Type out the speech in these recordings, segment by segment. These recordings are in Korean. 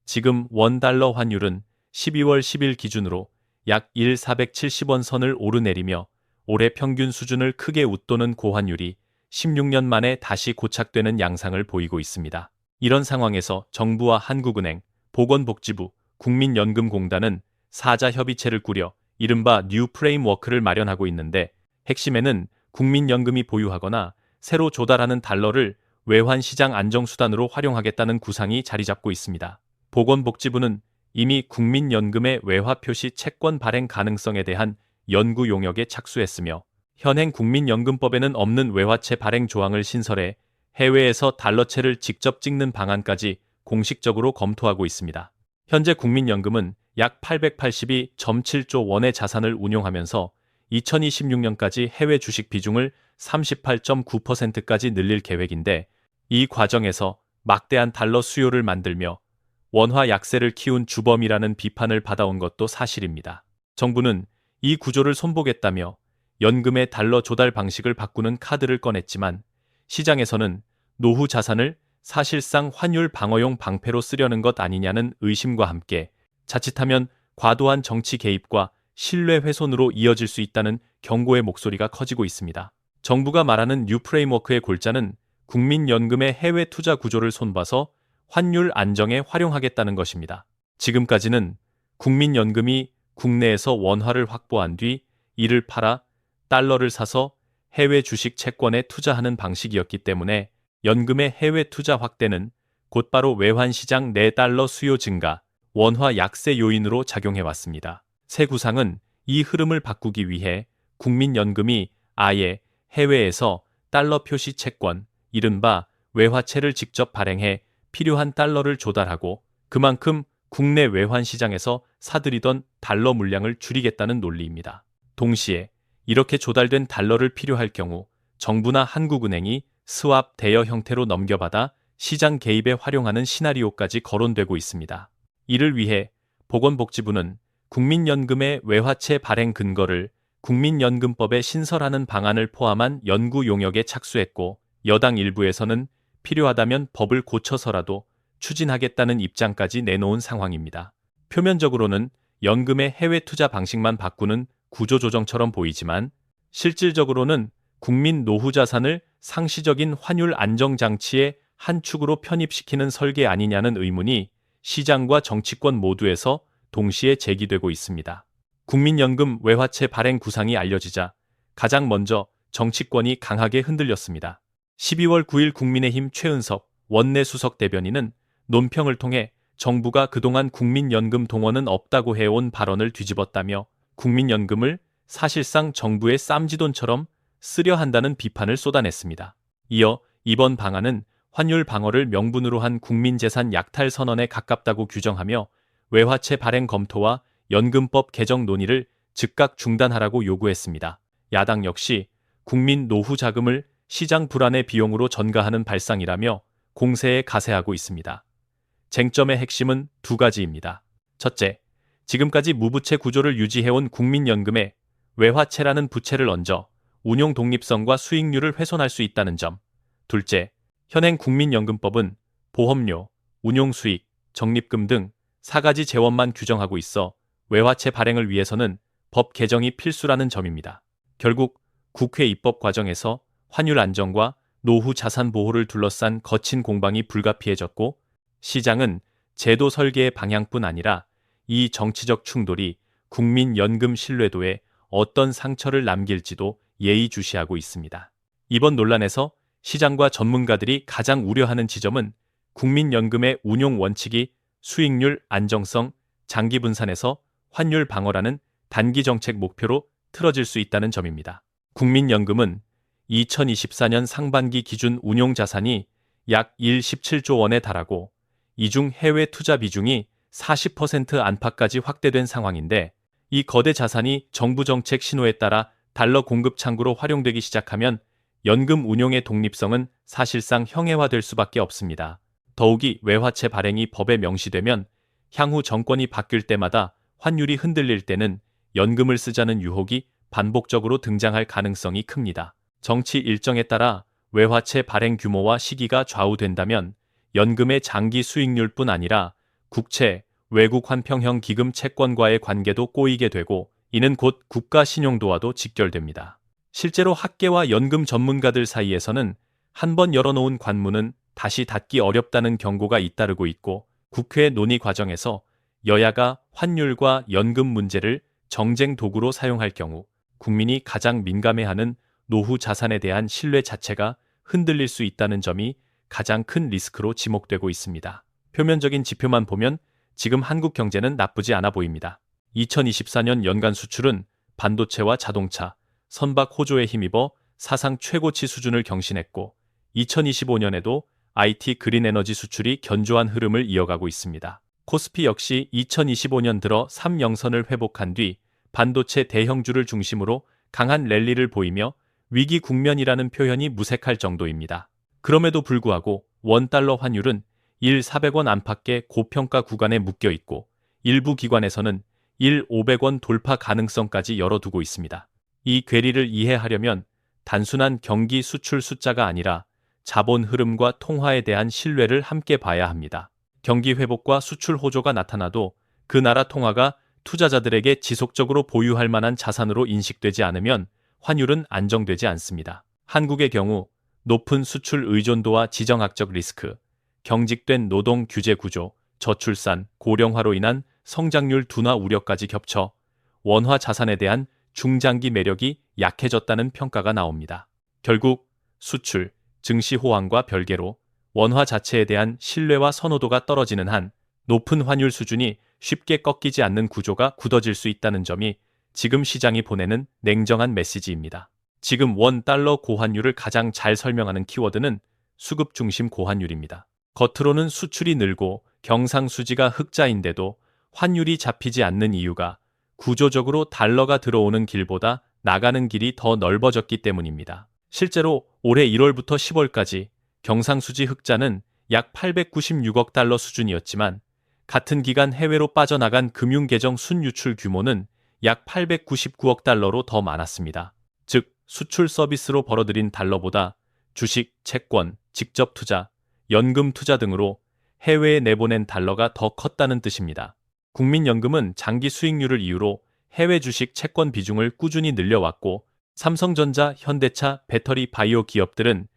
지금 원달러 환율은 12월 10일 기준으로 약 1,470원 선을 오르내리며 올해 평균 수준을 크게 웃도는 고환율이 16년 만에 다시 고착되는 양상을 보이고 있습니다. 이런 상황에서 정부와 한국은행, 보건복지부, 국민연금공단은 사자 협의체를 꾸려 이른바 뉴 프레임워크를 마련하고 있는데, 핵심에는 국민연금이 보유하거나 새로 조달하는 달러를 외환시장 안정수단으로 활용하겠다는 구상이 자리 잡고 있습니다. 보건복지부는 이미 국민연금의 외화표시 채권 발행 가능성에 대한 연구 용역에 착수했으며, 현행 국민연금법에는 없는 외화채 발행 조항을 신설해 해외에서 달러채를 직접 찍는 방안까지 공식적으로 검토하고 있습니다. 현재 국민연금은 약 882.7조 원의 자산을 운용하면서 2026년까지 해외 주식 비중을 38.9%까지 늘릴 계획인데, 이 과정에서 막대한 달러 수요를 만들며 원화 약세를 키운 주범이라는 비판을 받아온 것도 사실입니다. 정부는 이 구조를 손보겠다며 연금의 달러 조달 방식을 바꾸는 카드를 꺼냈지만, 시장에서는 노후 자산을 사실상 환율 방어용 방패로 쓰려는 것 아니냐는 의심과 함께 자칫하면 과도한 정치 개입과 신뢰 훼손으로 이어질 수 있다는 경고의 목소리가 커지고 있습니다. 정부가 말하는 뉴 프레임워크의 골자는 국민연금의 해외 투자 구조를 손봐서 환율 안정에 활용하겠다는 것입니다. 지금까지는 국민연금이 국내에서 원화를 확보한 뒤 이를 팔아 달러를 사서 해외 주식 채권에 투자하는 방식이었기 때문에 연금의 해외 투자 확대는 곧바로 외환시장 내 달러 수요 증가, 원화 약세 요인으로 작용해왔습니다. 새 구상은 이 흐름을 바꾸기 위해 국민연금이 아예 해외에서 달러 표시 채권, 이른바 외화채를 직접 발행해 필요한 달러를 조달하고 그만큼 국내 외환시장에서 사들이던 달러 물량을 줄이겠다는 논리입니다. 동시에 이렇게 조달된 달러를 필요할 경우 정부나 한국은행이 스왑 대여 형태로 넘겨받아 시장 개입에 활용하는 시나리오까지 거론되고 있습니다. 이를 위해 보건복지부는 국민연금의 외화채 발행 근거를 국민연금법에 신설하는 방안을 포함한 연구 용역에 착수했고, 여당 일부에서는 필요하다면 법을 고쳐서라도 추진하겠다는 입장까지 내놓은 상황입니다. 표면적으로는 연금의 해외 투자 방식만 바꾸는 구조조정처럼 보이지만, 실질적으로는 국민 노후 자산을 상시적인 환율 안정장치의 한 축으로 편입시키는 설계 아니냐는 의문이 시장과 정치권 모두에서 동시에 제기되고 있습니다. 국민연금 외화채 발행 구상이 알려지자 가장 먼저 정치권이 강하게 흔들렸습니다. 12월 9일 국민의힘 최은석 원내수석 대변인은 논평을 통해 정부가 그동안 국민연금 동원은 없다고 해온 발언을 뒤집었다며 국민연금을 사실상 정부의 쌈지돈처럼 쓰려 한다는 비판을 쏟아냈습니다. 이어 이번 방안은 환율 방어를 명분으로 한 국민재산 약탈 선언에 가깝다고 규정하며 외화채 발행 검토와 연금법 개정 논의를 즉각 중단하라고 요구했습니다. 야당 역시 국민 노후 자금을 시장 불안의 비용으로 전가하는 발상이라며 공세에 가세하고 있습니다. 쟁점의 핵심은 두 가지입니다. 첫째, 지금까지 무부채 구조를 유지해온 국민연금에 외화채라는 부채를 얹어 운용 독립성과 수익률을 훼손할 수 있다는 점. 둘째, 현행 국민연금법은 보험료, 운용수익, 적립금 등 4가지 재원만 규정하고 있어 외화채 발행을 위해서는 법 개정이 필수라는 점입니다. 결국 국회 입법 과정에서 환율 안정과 노후 자산 보호를 둘러싼 거친 공방이 불가피해졌고, 시장은 제도 설계의 방향뿐 아니라 이 정치적 충돌이 국민연금 신뢰도에 어떤 상처를 남길지도 예의주시하고 있습니다. 이번 논란에서 시장과 전문가들이 가장 우려하는 지점은 국민연금의 운용 원칙이 수익률 안정성, 장기 분산에서 환율 방어라는 단기 정책 목표로 틀어질 수 있다는 점입니다. 국민연금은 2024년 상반기 기준 운용 자산이 약 17조 원에 달하고, 이 중 해외 투자 비중이 40% 안팎까지 확대된 상황인데, 이 거대 자산이 정부 정책 신호에 따라 달러 공급 창구로 활용되기 시작하면 연금 운용의 독립성은 사실상 형해화될 수밖에 없습니다. 더욱이 외화채 발행이 법에 명시되면 향후 정권이 바뀔 때마다 환율이 흔들릴 때는 연금을 쓰자는 유혹이 반복적으로 등장할 가능성이 큽니다. 정치 일정에 따라 외화채 발행 규모와 시기가 좌우된다면 연금의 장기 수익률뿐 아니라 국채, 외국 환평형 기금 채권과의 관계도 꼬이게 되고 이는 곧 국가 신용도와도 직결됩니다. 실제로 학계와 연금 전문가들 사이에서는 한번 열어놓은 관문은 다시 닫기 어렵다는 경고가 잇따르고 있고 국회 논의 과정에서 여야가 환율과 연금 문제를 정쟁 도구로 사용할 경우 국민이 가장 민감해하는 노후 자산에 대한 신뢰 자체가 흔들릴 수 있다는 점이 가장 큰 리스크로 지목되고 있습니다. 표면적인 지표만 보면 지금 한국 경제는 나쁘지 않아 보입니다. 2024년 연간 수출은 반도체와 자동차, 선박 호조에 힘입어 사상 최고치 수준을 경신했고 2025년에도 IT 그린 에너지 수출이 견조한 흐름을 이어가고 있습니다. 코스피 역시 2025년 들어 3영선을 회복한 뒤 반도체 대형주를 중심으로 강한 랠리를 보이며 위기 국면이라는 표현이 무색할 정도입니다. 그럼에도 불구하고 원달러 환율은 1,400원 안팎의 고평가 구간에 묶여 있고 일부 기관에서는 1,500원 돌파 가능성까지 열어두고 있습니다. 이 괴리를 이해하려면 단순한 경기 수출 숫자가 아니라 자본 흐름과 통화에 대한 신뢰를 함께 봐야 합니다. 경기 회복과 수출 호조가 나타나도 그 나라 통화가 투자자들에게 지속적으로 보유할 만한 자산으로 인식되지 않으면 환율은 안정되지 않습니다. 한국의 경우 높은 수출 의존도와 지정학적 리스크, 경직된 노동 규제 구조, 저출산, 고령화로 인한 성장률 둔화 우려까지 겹쳐 원화 자산에 대한 중장기 매력이 약해졌다는 평가가 나옵니다. 결국 수출, 증시 호황과 별개로 원화 자체에 대한 신뢰와 선호도가 떨어지는 한 높은 환율 수준이 쉽게 꺾이지 않는 구조가 굳어질 수 있다는 점이 지금 시장이 보내는 냉정한 메시지입니다. 지금 원 달러 고환율을 가장 잘 설명하는 키워드는 수급 중심 고환율입니다. 겉으로는 수출이 늘고 경상수지가 흑자인데도 환율이 잡히지 않는 이유가 구조적으로 달러가 들어오는 길보다 나가는 길이 더 넓어졌기 때문입니다. 실제로 올해 1월부터 10월까지 경상수지 흑자는 약 896억 달러 수준이었지만 같은 기간 해외로 빠져나간 금융계정 순유출 규모는 약 899억 달러로 더 많았습니다. 즉, 수출 서비스로 벌어들인 달러보다 주식, 채권, 직접 투자, 연금 투자 등으로 해외에 내보낸 달러가 더 컸다는 뜻입니다. 국민연금은 장기 수익률을 이유로 해외 주식 채권 비중을 꾸준히 늘려왔고 삼성전자, 현대차, 배터리 바이오 기업들은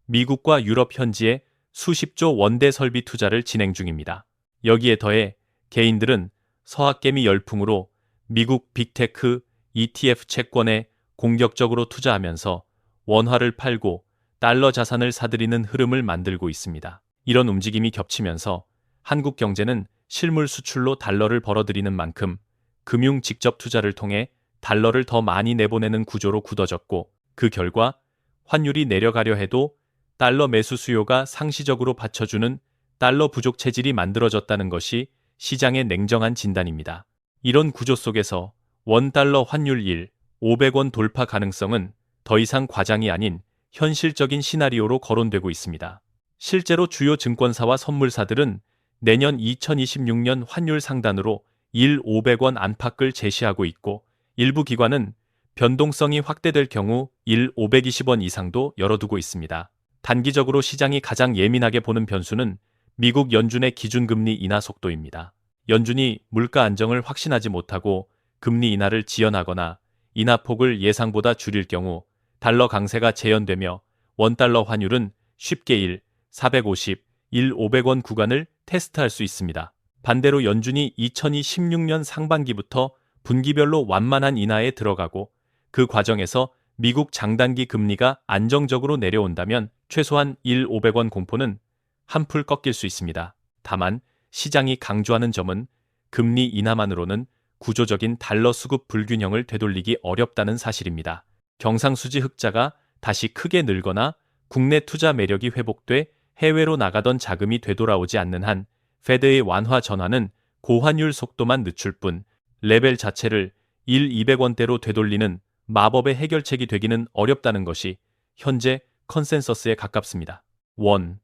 미국과 유럽 현지에 수십조 원대 설비 투자를 진행 중입니다. 여기에 더해 개인들은 서학개미 열풍으로 미국 빅테크 ETF 채권에 공격적으로 투자하면서 원화를 팔고 달러 자산을 사들이는 흐름을 만들고 있습니다. 이런 움직임이 겹치면서 한국 경제는 실물 수출로 달러를 벌어들이는 만큼 금융 직접 투자를 통해 달러를 더 많이 내보내는 구조로 굳어졌고 그 결과 환율이 내려가려 해도 달러 매수 수요가 상시적으로 받쳐주는 달러 부족 체질이 만들어졌다는 것이 시장의 냉정한 진단입니다. 이런 구조 속에서 원달러 환율 500원 돌파 가능성은 더 이상 과장이 아닌 현실적인 시나리오로 거론되고 있습니다. 실제로 주요 증권사와 선물사들은 내년 2026년 환율 상단으로 500원 안팎을 제시하고 있고 일부 기관은 변동성이 확대될 경우 520원 이상도 열어두고 있습니다. 단기적으로 시장이 가장 예민하게 보는 변수는 미국 연준의 기준금리 인하 속도입니다. 연준이 물가 안정을 확신하지 못하고 금리 인하를 지연하거나 인하폭을 예상보다 줄일 경우 달러 강세가 재현되며 원달러 환율은 쉽게 450, 500원 구간을 테스트할 수 있습니다. 반대로 연준이 2026년 상반기부터 분기별로 완만한 인하에 들어가고 그 과정에서 미국 장단기 금리가 안정적으로 내려온다면 최소한 500원 공포는 한풀 꺾일 수 있습니다. 다만 시장이 강조하는 점은 금리 인하만으로는 구조적인 달러 수급 불균형을 되돌리기 어렵다는 사실입니다. 경상수지 흑자가 다시 크게 늘거나 국내 투자 매력이 회복돼 해외로 나가던 자금이 되돌아오지 않는 한 페드의 완화 전환은 고환율 속도만 늦출 뿐 레벨 자체를 200원대로 되돌리는 마법의 해결책이 되기는 어렵다는 것이 현재 컨센서스에 가깝습니다. 원,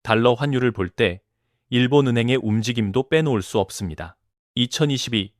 달러 환율을 볼 때 일본은행의 움직임도 빼놓을 수 없습니다. 2022,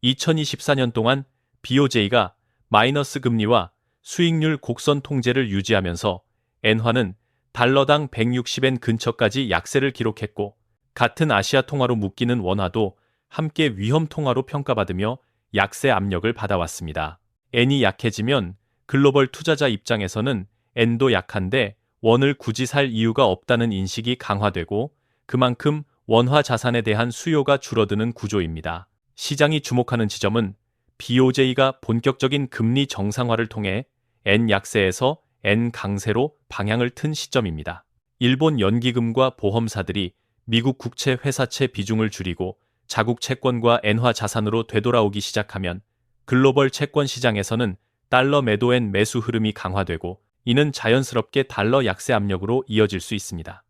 2024년 동안 BOJ가 마이너스 금리와 수익률 곡선 통제를 유지하면서 엔화는 달러당 160엔 근처까지 약세를 기록했고 같은 아시아 통화로 묶이는 원화도 함께 위험 통화로 평가받으며 약세 압력을 받아왔습니다. 엔이 약해지면 글로벌 투자자 입장에서는 엔도 약한데 원을 굳이 살 이유가 없다는 인식이 강화되고 그만큼 원화 자산에 대한 수요가 줄어드는 구조입니다. 시장이 주목하는 지점은 BOJ가 본격적인 금리 정상화를 통해 엔 약세에서 엔 강세로 방향을 튼 시점입니다. 일본 연기금과 보험사들이 미국 국채 회사채 비중을 줄이고 자국 채권과 엔화 자산으로 되돌아오기 시작하면 글로벌 채권 시장에서는 달러 매도엔 매수 흐름이 강화되고 이는 자연스럽게 달러 약세 압력으로 이어질 수 있습니다.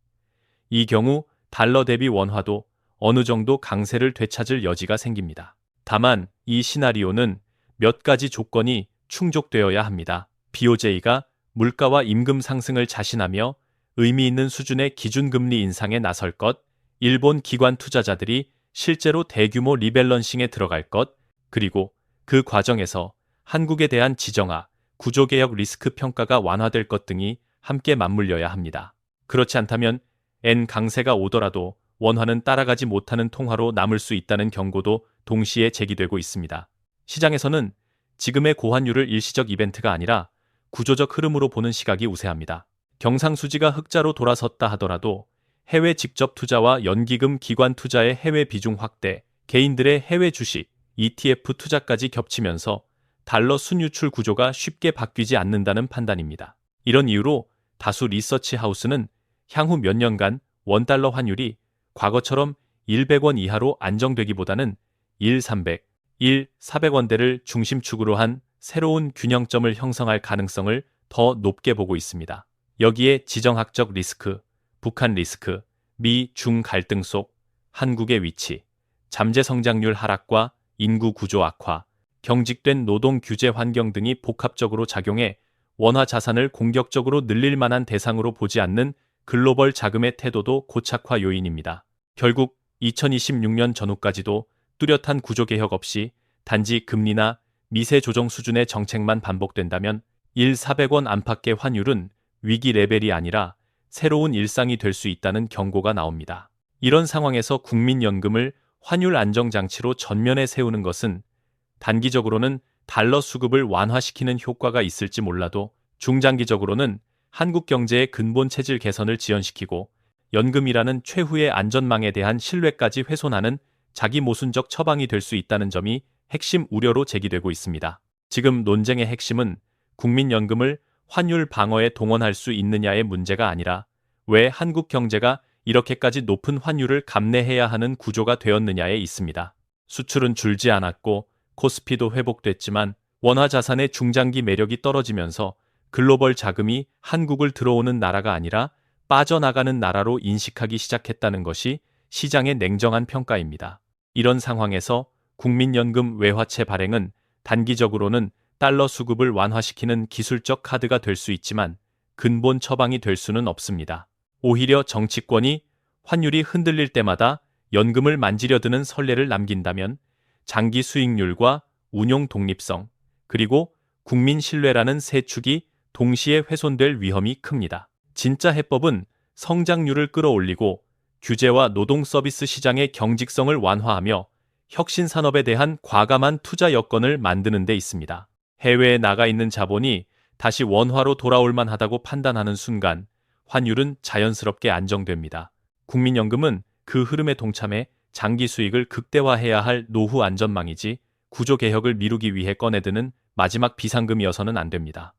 이 경우 달러 대비 원화도 어느 정도 강세를 되찾을 여지가 생깁니다. 다만 이 시나리오는 몇 가지 조건이 충족되어야 합니다. BOJ가 물가와 임금 상승을 자신하며 의미 있는 수준의 기준금리 인상에 나설 것, 일본 기관 투자자들이 실제로 대규모 리밸런싱에 들어갈 것, 그리고 그 과정에서 한국에 대한 지정화, 구조개혁 리스크 평가가 완화될 것 등이 함께 맞물려야 합니다. 그렇지 않다면 엔 강세가 오더라도 원화는 따라가지 못하는 통화로 남을 수 있다는 경고도 동시에 제기되고 있습니다. 시장에서는 지금의 고환율을 일시적 이벤트가 아니라 구조적 흐름으로 보는 시각이 우세합니다. 경상수지가 흑자로 돌아섰다 하더라도 해외 직접 투자와 연기금 기관 투자의 해외 비중 확대, 개인들의 해외 주식, ETF 투자까지 겹치면서 달러 순유출 구조가 쉽게 바뀌지 않는다는 판단입니다. 이런 이유로 다수 리서치 하우스는 향후 몇 년간 원달러 환율이 과거처럼 100원 이하로 안정되기보다는 1,300, 1,400원대를 중심축으로 한 새로운 균형점을 형성할 가능성을 더 높게 보고 있습니다. 여기에 지정학적 리스크, 북한 리스크, 미, 중 갈등 속 한국의 위치, 잠재 성장률 하락과 인구 구조 악화, 경직된 노동 규제 환경 등이 복합적으로 작용해 원화 자산을 공격적으로 늘릴 만한 대상으로 보지 않는 글로벌 자금의 태도도 고착화 요인입니다. 결국 2026년 전후까지도 뚜렷한 구조개혁 없이 단지 금리나 미세 조정 수준의 정책만 반복된다면 1,400원 안팎의 환율은 위기 레벨이 아니라 새로운 일상이 될 수 있다는 경고가 나옵니다. 이런 상황에서 국민연금을 환율 안정장치로 전면에 세우는 것은 단기적으로는 달러 수급을 완화시키는 효과가 있을지 몰라도 중장기적으로는 한국 경제의 근본 체질 개선을 지연시키고 연금이라는 최후의 안전망에 대한 신뢰까지 훼손하는 자기 모순적 처방이 될 수 있다는 점이 핵심 우려로 제기되고 있습니다. 지금 논쟁의 핵심은 국민연금을 환율 방어에 동원할 수 있느냐의 문제가 아니라 왜 한국 경제가 이렇게까지 높은 환율을 감내해야 하는 구조가 되었느냐에 있습니다. 수출은 줄지 않았고 코스피도 회복됐지만 원화 자산의 중장기 매력이 떨어지면서 글로벌 자금이 한국을 들어오는 나라가 아니라 빠져나가는 나라로 인식하기 시작했다는 것이 시장의 냉정한 평가입니다. 이런 상황에서 국민연금 외화채 발행은 단기적으로는 달러 수급을 완화시키는 기술적 카드가 될 수 있지만 근본 처방이 될 수는 없습니다. 오히려 정치권이 환율이 흔들릴 때마다 연금을 만지려 드는 선례를 남긴다면 장기 수익률과 운용 독립성, 그리고 국민 신뢰라는 세 축이 동시에 훼손될 위험이 큽니다. 진짜 해법은 성장률을 끌어올리고 규제와 노동 서비스 시장의 경직성을 완화하며 혁신 산업에 대한 과감한 투자 여건을 만드는 데 있습니다. 해외에 나가 있는 자본이 다시 원화로 돌아올 만하다고 판단하는 순간 환율은 자연스럽게 안정됩니다. 국민연금은 그 흐름에 동참해 장기 수익을 극대화해야 할 노후 안전망이지 구조개혁을 미루기 위해 꺼내드는 마지막 비상금이어서는 안 됩니다.